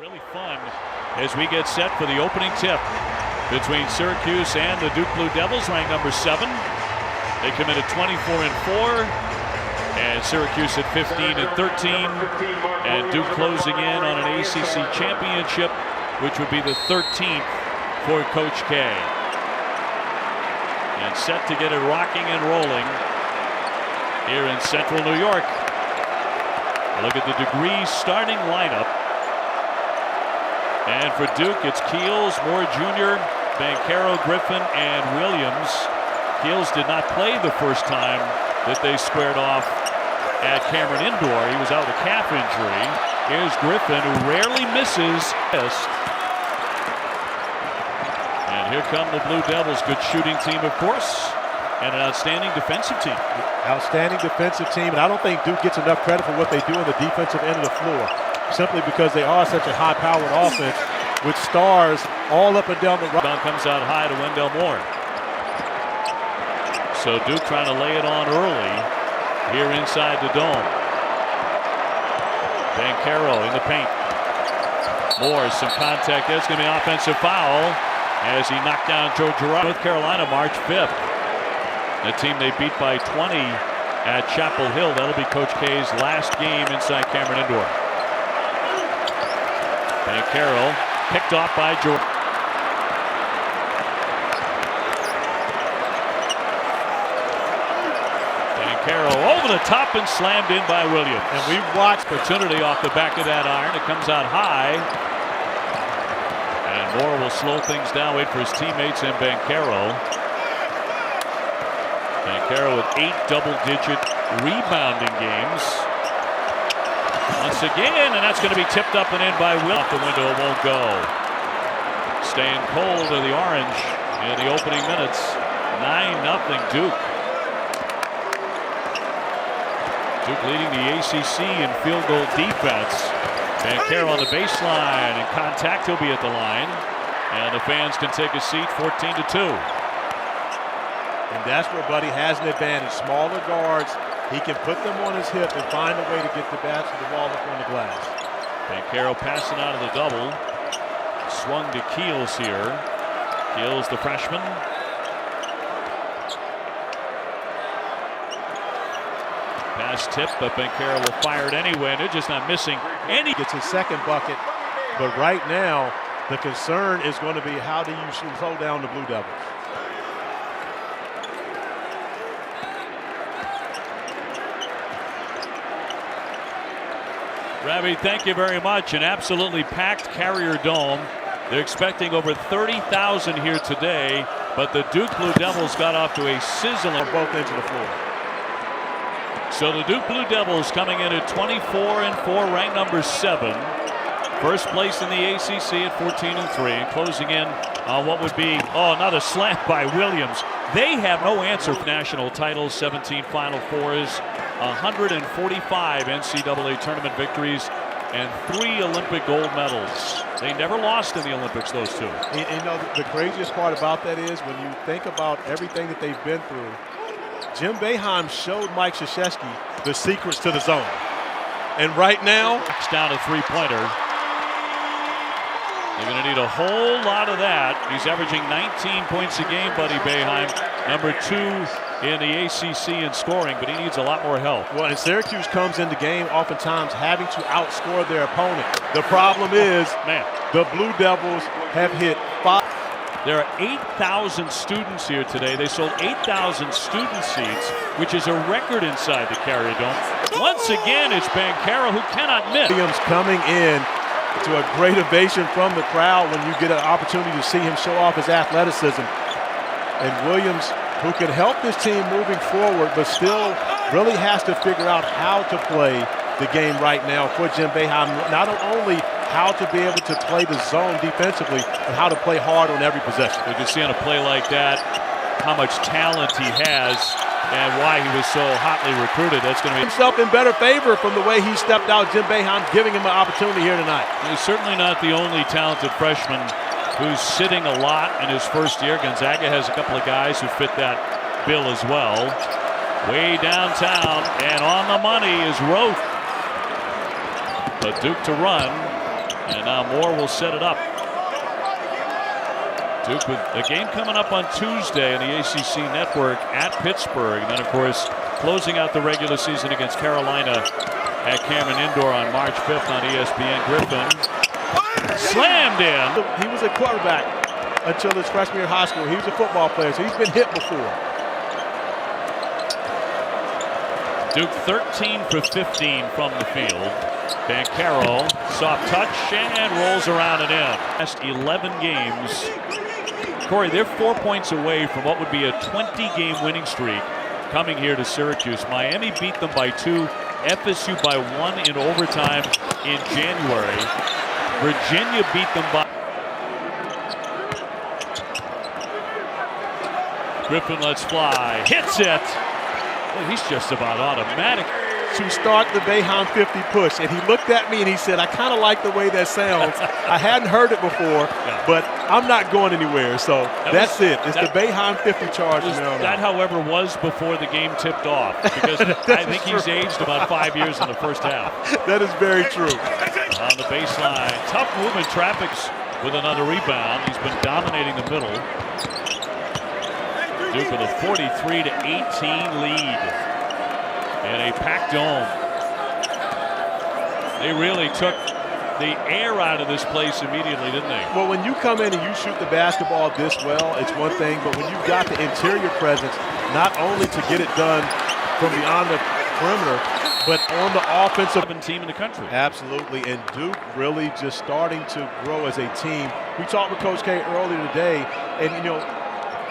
Really fun as we get set for the opening tip between Syracuse and the Duke Blue Devils, ranked number 7. They come in at 24-4, and Syracuse at 15-13, and Duke closing in on an ACC championship, which would be the 13th for Coach K. And set to get it rocking and rolling here in Central New York. Look at the Degree starting lineup. And for Duke, it's Keels, Moore Jr., Banchero, Griffin, and Williams. Keels did not play the first time that they squared off at Cameron Indoor. He was out with a calf injury. Here's Griffin, who rarely misses. And here come the Blue Devils. Good shooting team, of course, and an outstanding defensive team. Outstanding defensive team, and I don't think Duke gets enough credit for what they do on the defensive end of the floor, simply because they are such a high-powered offense with stars all up and down the road. Comes out high to Wendell Moore. So Duke trying to lay it on early here inside the dome. Banchero in the paint. Moore, some contact. There's going to be an offensive foul as he knocked down Joe Girard. North Carolina, March 5th. The team they beat by 20 at Chapel Hill. That'll be Coach K's last game inside Cameron Indoor. Banchero picked off by Jordan. Banchero over the top and slammed in by Williams. And we watched opportunity off the back of that iron. It comes out high. And Moore will slow things down, wait for his teammates and Banchero. Banchero with 8 double-digit rebounding games. Once again, and that's going to be tipped up and in by Will. Off the window, it won't go. Staying cold to the Orange in the opening minutes. 9-0 Duke. Duke leading the ACC in field goal defense. Banchero on the baseline, and contact, he'll be at the line. And the fans can take a seat, 14-2. And that's where Buddy has an advantage. Smaller guards, he can put them on his hip and find a way to get the ball up on the glass. Banchero passing out of the double. Swung to Keels here. Keels, the freshman. Pass tip, but Banchero will fire it anyway, and they're just not missing any. Gets his second bucket, but right now the concern is going to be how do you slow down the Blue Devils? Ravi, thank you very much. An absolutely packed Carrier Dome. They're expecting over 30,000 here today, but the Duke Blue Devils got off to a sizzling on both ends of the floor. So the Duke Blue Devils coming in at 24-4, ranked number 7. First place in the ACC at 14-3, and closing in on what would be, another slam by Williams. They have no answer for national titles, 17 Final Fours, 145 NCAA tournament victories, and 3 Olympic gold medals. They never lost in the Olympics, those two. You know, the craziest part about that is when you think about everything that they've been through, Jim Boeheim showed Mike Krzyzewski the secrets to the zone. And right now, it's down a three-pointer. They're going to need a whole lot of that. He's averaging 19 points a game, Buddy Boeheim. Number 2 in the ACC in scoring, but he needs a lot more help. Well, and Syracuse comes in the game oftentimes having to outscore their opponent. The problem is, the Blue Devils have hit 5. There are 8,000 students here today. They sold 8,000 student seats, which is a record inside the Carrier Dome. Once again, it's Banchero who cannot miss. Williams coming in to a great ovation from the crowd when you get an opportunity to see him show off his athleticism. And Williams, who can help this team moving forward, but still really has to figure out how to play the game right now for Jim Boeheim. Not only how to be able to play the zone defensively, but how to play hard on every possession. We can see on a play like that how much talent he has and why he was so hotly recruited. That's going to be himself in better favor from the way he stepped out. Jim Boeheim giving him an opportunity here tonight. He's certainly not the only talented freshman who's sitting a lot in his first year. Gonzaga has a couple of guys who fit that bill as well. Way downtown and on the money is Roth. But Duke to run. And now Moore will set it up. Duke with a game coming up on Tuesday on the ACC Network at Pittsburgh. And then, of course, closing out the regular season against Carolina at Cameron Indoor on March 5th on ESPN. Griffin slammed in. He was a quarterback until his freshman year of high school. He was a football player, so he's been hit before. Duke 13 for 15 from the field. Bancaro, soft touch, and rolls around and in. Last 11 games. Corey, they're 4 points away from what would be a 20-game winning streak coming here to Syracuse. Miami beat them by 2, FSU by 1 in overtime in January. Virginia beat them by... Griffin lets fly, hits it. Well, he's just about automatic. To start the Boeheim 50 push, and he looked at me and he said, I kind of like the way that sounds. I hadn't heard it before, but I'm not going anywhere. So that's it. It's the Boeheim 50 charge. That, however, was before the game tipped off, because I think he's aged about 5 years in the first half. That is very true. On the baseline, tough movement. Traffic's with another rebound. He's been dominating the middle. Duke with a 43-18 lead. In a packed dome. They really took the air out of this place immediately, didn't they? Well, when you come in and you shoot the basketball this well, it's one thing, but when you've got the interior presence, not only to get it done from beyond the perimeter, but on the offensive team in the country. Absolutely, and Duke really just starting to grow as a team. We talked with Coach K earlier today, and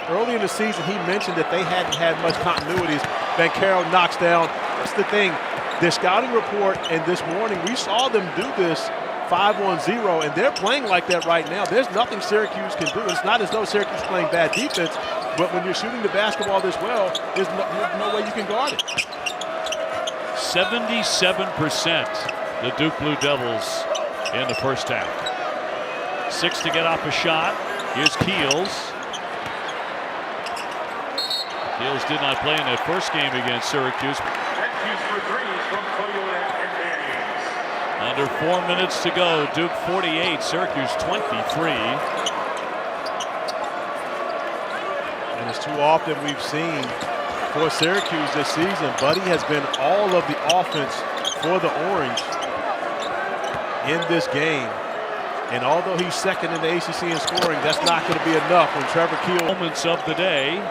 early in the season he mentioned that they hadn't had much continuity. Bancaro knocks down. That's the thing. Their scouting report, and this morning we saw them do this 5-on-0, and they're playing like that right now. There's nothing Syracuse can do. It's not as though Syracuse is playing bad defense, but when you're shooting the basketball this well, there's no way you can guard it. 77% the Duke Blue Devils in the first half. 6 to get off a shot. Here's Keels. Keels did not play in that first game against Syracuse. Under 4 minutes to go. Duke 48, Syracuse 23. And it's too often we've seen for Syracuse this season, Buddy has been all of the offense for the Orange in this game. And although he's second in the ACC in scoring, that's not going to be enough when Trevor Keels. Moments of the day.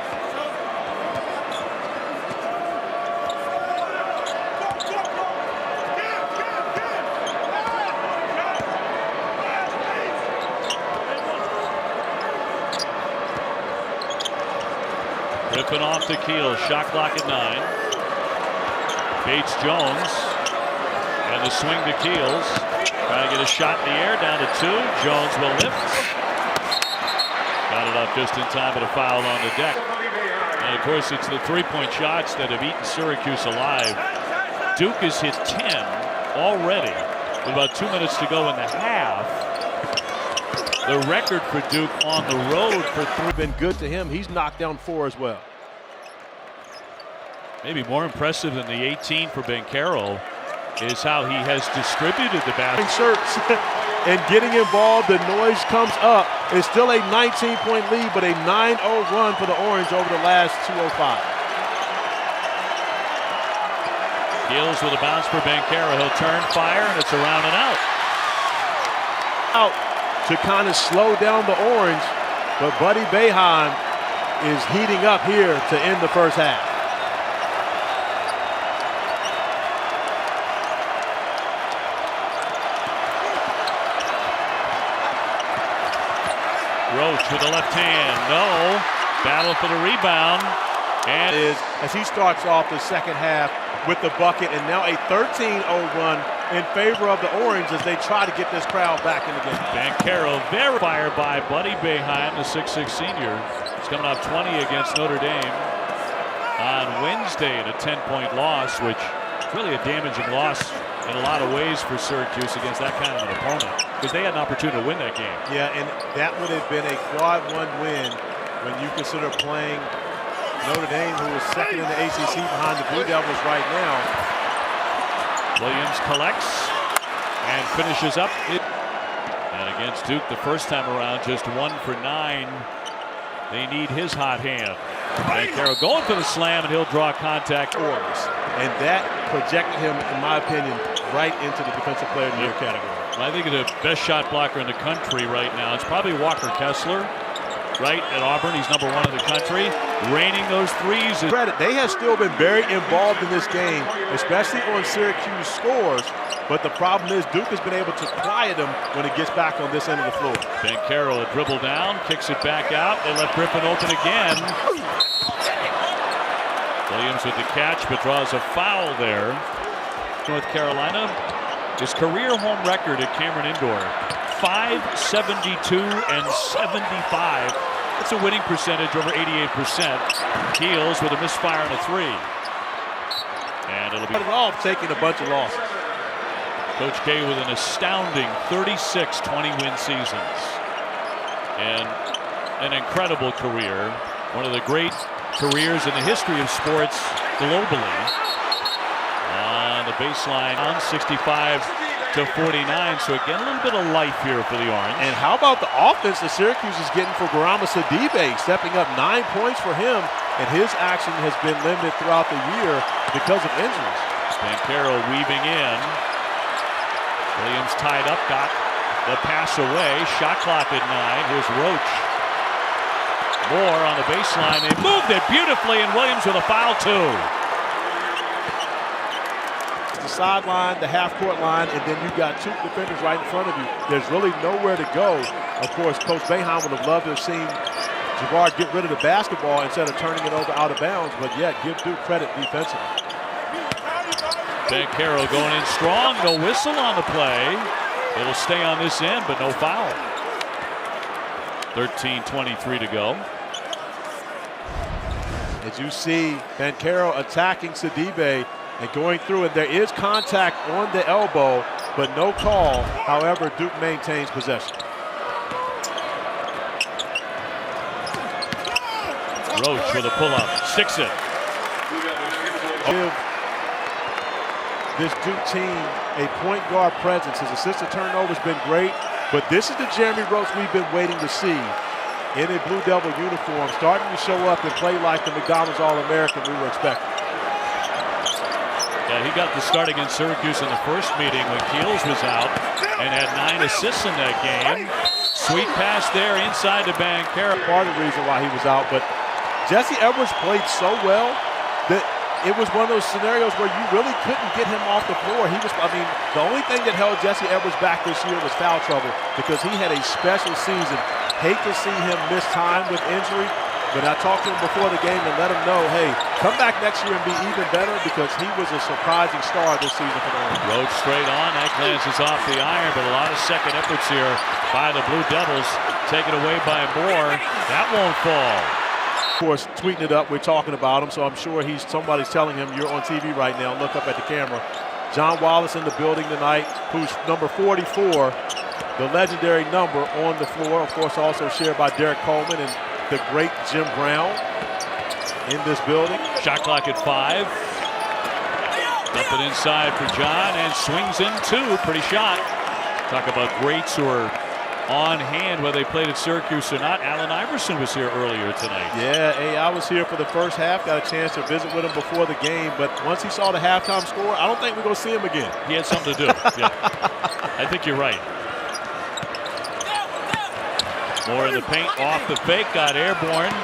Griffin off to Keels, shot clock at 9. Bates Jones, and the swing to Keels. Trying to get a shot in the air, down to 2. Jones will lift. Got it up just in time, but a foul on the deck. And of course, it's the three-point shots that have eaten Syracuse alive. Duke has hit 10 already with about 2 minutes to go in the half. The record for Duke on the road for 3. Been good to him. He's knocked down 4 as well. Maybe more impressive than the 18 for Bancaro is how he has distributed the basketball. Shirts and getting involved, the noise comes up. It's still a 19-point lead, but a 9-0 run for the Orange over the last 2:05. Keels with a bounce for Bancaro. He'll turn, fire, and it's around and out. Out to kind of slow down the Orange, but Buddy Boeheim is heating up here to end the first half. Roach with the left hand. No. Battle for the rebound. And as he starts off the second half with the bucket, and now a 13-0 run in favor of the Orange as they try to get this crowd back in the game. Bancaro very fired by Buddy Boeheim, the 6'6 senior. He's coming off 20 against Notre Dame on Wednesday in a 10-point loss, which is really a damaging loss in a lot of ways for Syracuse against that kind of an opponent, because they had an opportunity to win that game. Yeah, and that would have been a quad 1 win when you consider playing Notre Dame, who is second in the ACC behind the Blue Devils right now. Williams collects and finishes up. against Duke the first time around, just 1 for 9. They need his hot hand. Banchero going for the slam, and he'll draw contact. And that projected him, in my opinion, right into the defensive player of the year category. I think the best shot blocker in the country right now, it's probably Walker Kessler, right, at Auburn. He's #1 in the country. Raining those threes. Credit, they have still been very involved in this game, especially on Syracuse scores. But the problem is Duke has been able to quiet them when it gets back on this end of the floor. Banchero a dribble down, kicks it back out. They let Griffin open again. Williams with the catch, but draws a foul there. North Carolina, his career home record at Cameron Indoor, 572 and 75. That's a winning percentage over 88%. Keels with a misfire and a 3. And it'll be off taking a bunch of losses. Coach K with an astounding 36-20 win seasons. And an incredible career. One of the great careers in the history of sports globally. On the baseline, on 65-49. So again, a little bit of life here for the Orange. And how about the offense that Syracuse is getting for Garama Sidibe, stepping up 9 points for him, and his action has been limited throughout the year because of injuries. Banchero weaving in. Williams tied up, got the pass away. Shot clock at 9. Here's Roach. Moore on the baseline. They moved it beautifully, and Williams with a foul too. The sideline, the half-court line, and then you've got 2 defenders right in front of you. There's really nowhere to go. Of course, Coach Boeheim would have loved to have seen Jabbar get rid of the basketball instead of turning it over out of bounds, but yet give Duke credit defensively. Banchero going in strong. No whistle on the play. It'll stay on this end, but no foul. 13:23 to go. As you see, Banchero attacking Sidibe and going through it. There is contact on the elbow, but no call. However, Duke maintains possession. Roach with a pull-up. Sticks it. Give this Duke team a point guard presence. His assistant turnover has been great, but this is the Jeremy Roach we've been waiting to see in a Blue Devil uniform, starting to show up and play like the McDonald's All-American we were expecting. Yeah, he got the start against Syracuse in the first meeting when Keels was out and had 9 assists in that game. Sweet pass there inside to Banchero. Part of the reason why he was out, but Jesse Edwards played so well that it was one of those scenarios where you really couldn't get him off the floor. The only thing that held Jesse Edwards back this year was foul trouble because he had a special season. Hate to see him miss time with injury, but I talked to him before the game and let him know, hey, come back next year and be even better because he was a surprising star this season for the Orange. Roach straight on. That glances off the iron, but a lot of second efforts here by the Blue Devils. Taken away by Moore. That won't fall. Of course, tweeting it up, we're talking about him, so I'm sure somebody's telling him you're on TV right now. Look up at the camera. John Wallace in the building tonight, who's number 44, the legendary number on the floor. Of course, also shared by Derek Coleman and the great Jim Brown in this building. Shot clock at 5. Dump it inside for John and swings in 2. Pretty shot. Talk about greats who are on hand, whether they played at Syracuse or not. Allen Iverson was here earlier tonight. Yeah, hey, I was here for the first half. Got a chance to visit with him before the game, but once he saw the halftime score, I don't think we're going to see him again. He had something to do. Yeah, I think you're right. Moore in the paint, off the fake, got airborne,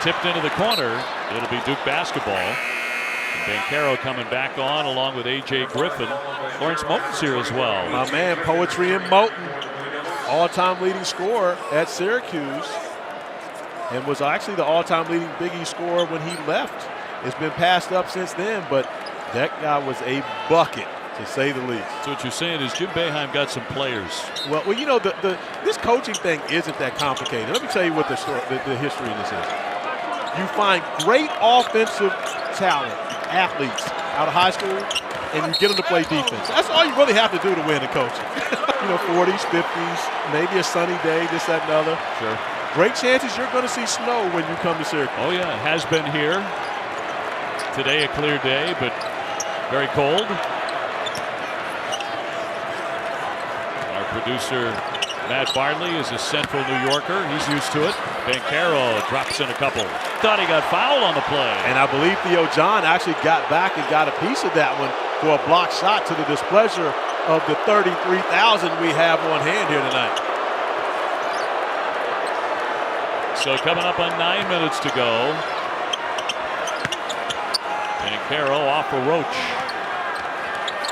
tipped into the corner. It'll be Duke basketball. And Banchero coming back on along with A.J. Griffin. Lawrence Moten's here as well. My man, Poetry and Moten, all-time leading scorer at Syracuse, and was actually the all-time leading Big East scorer when he left. It's been passed up since then, but that guy was a bucket, to say the least. So what you're saying is Jim Boeheim got some players. Well, you know, this coaching thing isn't that complicated. Let me tell you what the history of this is. You find great offensive talent, athletes out of high school, and you get them to play defense. That's all you really have to do to win in coaching. 40s, 50s, maybe a sunny day, this, that, and other. Sure. Great chances you're going to see snow when you come to Syracuse. Oh, yeah, it has been here. Today a clear day, but very cold. Our producer Matt Bartley is a central New Yorker. He's used to it. Bancaro drops in a couple. Thought he got fouled on the play. And I believe Theo John actually got back and got a piece of that one for a block shot to the displeasure of the 33,000 we have on hand here tonight. So coming up on 9 minutes to go. Bancaro off for Roach.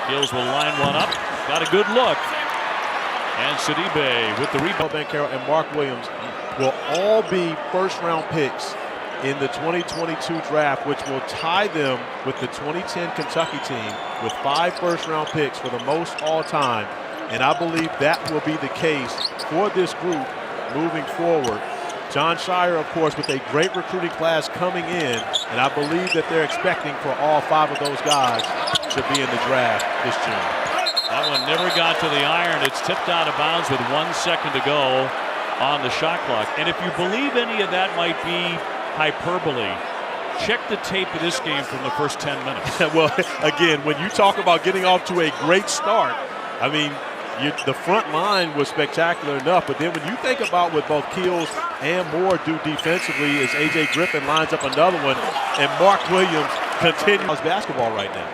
Gills will line one up. Got a good look. And Sidibe with the rebound. Bancaro and Mark Williams will all be first-round picks in the 2022 draft, which will tie them with the 2010 Kentucky team with 5 first-round picks for the most all-time. And I believe that will be the case for this group moving forward. John Shire, of course, with a great recruiting class coming in, and I believe that they're expecting for all 5 of those guys to be in the draft this June. That one never got to the iron. It's tipped out of bounds with 1 second to go on the shot clock. And if you believe any of that might be hyperbole, check the tape of this game from the first 10 minutes. Well, again, when you talk about getting off to a great start, I mean, the front line was spectacular enough, but then when you think about what both Keels and Moore do defensively as A.J. Griffin lines up another one, and Mark Williams continues basketball right now.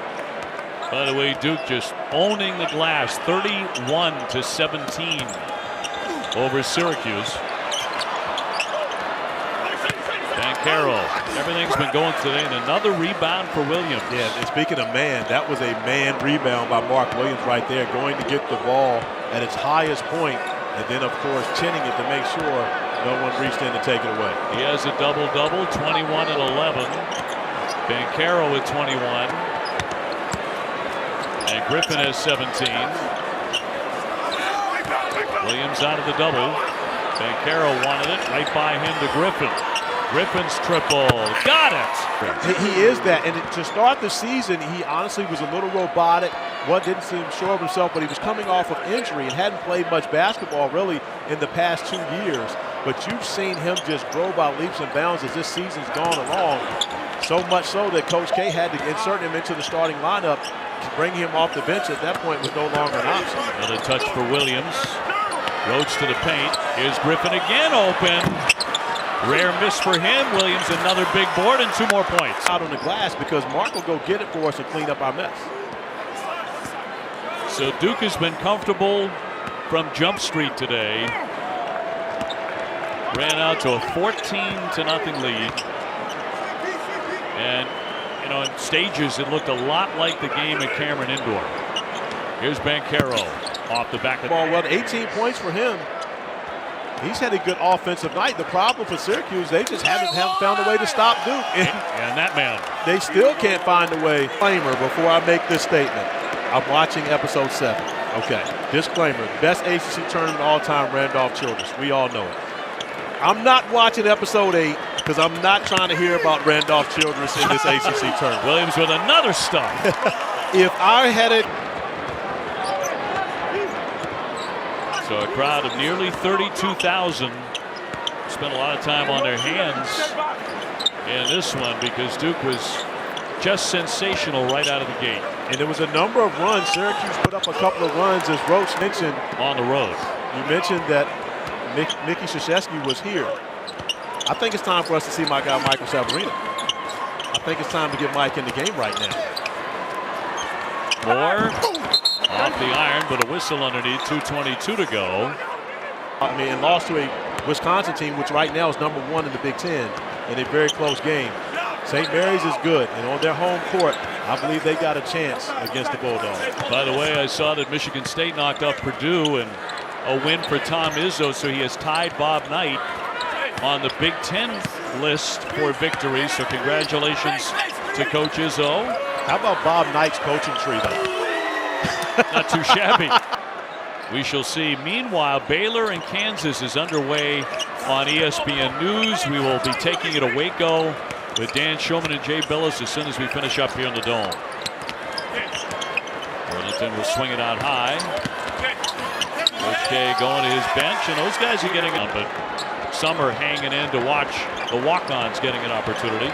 By the way, Duke just owning the glass, 31-17 over Syracuse. Bancaro, everything's been going today, and another rebound for Williams. Yeah, and speaking of man, that was a man rebound by Mark Williams right there, going to get the ball at its highest point, and then, of course, chinning it to make sure no one reached in to take it away. He has a double-double, 21 and 11. Bancaro with 21. And Griffin has 17. Williams out of the double. Bancaro wanted it right by him to Griffin. Griffin's triple. Got it. He is that. And to start the season, he honestly was a little robotic. Didn't seem sure of himself, but he was coming off of injury and hadn't played much basketball really in the past 2 years. But you've seen him just grow by leaps and bounds as this season's gone along. So much so that Coach K had to insert him into the starting lineup. Bringing him off the bench at that point was no longer an option. Another touch for Williams. Roach to the paint. Here's Griffin again open. Rare miss for him. Williams another big board and 2 more points. Out on the glass because Mark will go get it for us and clean up our mess. So Duke has been comfortable from Jump Street today. Ran out to a 14-0 lead. And in stages, it looked a lot like the game at Cameron Indoor. Here's Bancaro off the back of the ball. Well, 18 points for him. He's had a good offensive night. The problem for Syracuse, they just haven't found a way to stop Duke. And that man. They still can't find a way. Disclaimer before I make this statement. I'm watching episode 7. Okay. Disclaimer. Best ACC tournament all time, Randolph-Childress. We all know it. I'm not watching episode 8 because I'm not trying to hear about Randolph-Childress in this ACC tournament. Williams with another stop. If I had it. So a crowd of nearly 32,000 spent a lot of time on their hands in this one because Duke was just sensational right out of the gate. And there was a number of runs. Syracuse put up a couple of runs, as Roach mentioned. On the road. You mentioned that Mickey Krzyzewski was here. I think it's time for us to see my guy Michael Savarino. I think it's time to get Mike in the game right now. Moore off the iron, but a whistle underneath, 2:22 to go. I mean, and lost to a Wisconsin team, which right now is number 1 in the Big Ten, in a very close game. St. Mary's is good, and on their home court, I believe they got a chance against the Bulldogs. By the way, I saw that Michigan State knocked off Purdue, and a win for Tom Izzo, so he has tied Bob Knight on the Big Ten list for victories. So congratulations to Coach Izzo. How about Bob Knight's coaching tree, though? Not too shabby. We shall see. Meanwhile, Baylor and Kansas is underway on ESPN News. We will be taking it to Waco with Dan Shulman and Jay Billis as soon as we finish up here in the Dome. Worthington will swing it out high. Coach K going to his bench, and those guys are getting on, but some are hanging in to watch the walk-ons getting an opportunity.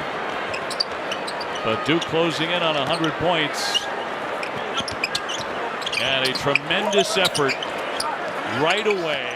But Duke closing in on 100 points. And a tremendous effort right away.